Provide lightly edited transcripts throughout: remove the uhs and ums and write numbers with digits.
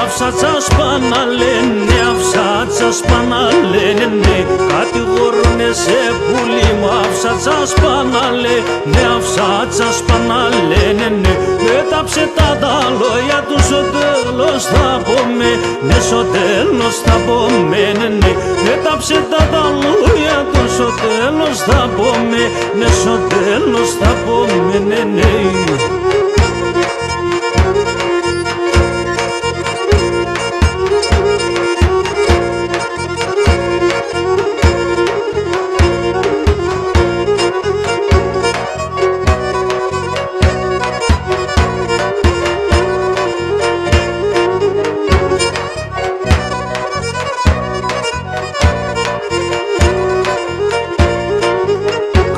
αυσάτσα σπαναλένε, αυσάτσα σπαναλένε. Κατηγορούνε σε πουλί μου, αυσάτσα σπαναλένε, αυσάτσα σπαναλένε. Μέταψε τα λόγια του, στο τέλος θα πούμε, ναι, στο τέλος θα πούμε, ναι. Μέταψε τα λόγια του, στο τέλος θα πούμε, ναι, στο τέλος θα πούμε, ναι.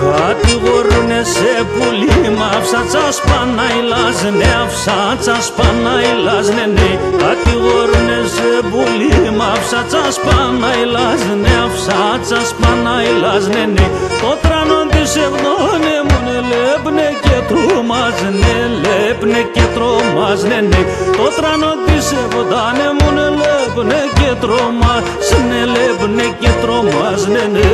Κατηγορούνε σε πουλί μ' αυσάτσα σπαναϊλάς, ναι, αυσάτσα σπαναϊλάς, ναι, ναι. Κατηγορούνε σε πουλί μ' αυσάτσα σπαναϊλάς, ναι, αυσάτσα σπαναϊλάς, ναι, ναι. Το τρανόν της ευδόνε μου, ναι, λέπνε και τρομάς, ναι, λέπνε και τρομάς, ναι, ναι. Το τρανόν της ευδόνε μου, ναι, λέπνε και τρομάς, ναι, λέπνε και τρομάς, ναι, ναι.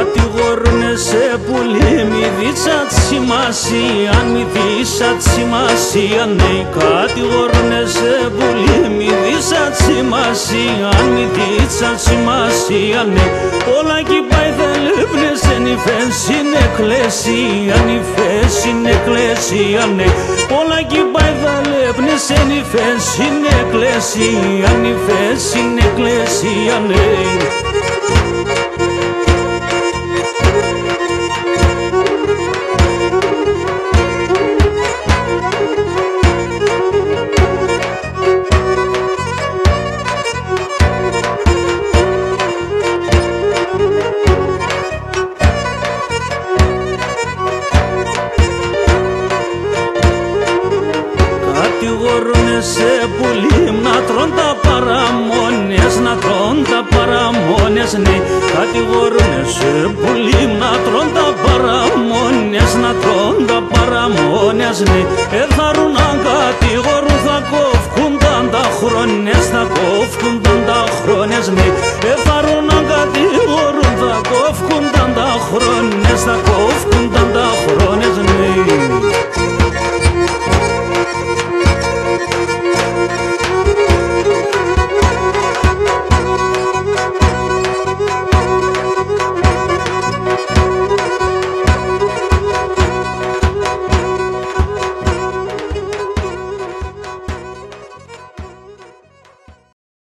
Κατηγορούνε σε πουλί μη δίσα τη σημασία, μη δίσα τη σημασία, ναι. Κατηγορούνε σε πουλί μη δίσα τη σημασία, μη δίσα τη σημασία, ναι. Όλα εκεί πάει δεν λέπνες, εν η φέση είναι εκκλησία, η φέση είναι εκκλησία, ναι. Όλα εκεί πάει δεν λέπνες, εν η φέση είναι εκκλησία, η φέση είναι εκκλησία, ναι. Κατηγορούνε σε πουλί να τρών τα παραμόνες, να τρών τα παραμόνες, ναι. Κατηγορούνε σε πουλί να τρών τα παραμόνες, να τρών τα παραμόνες, ναι. Εθαρούν αν κατηγορούν θα κόφκουν τα χρόνες, θα κόφκουν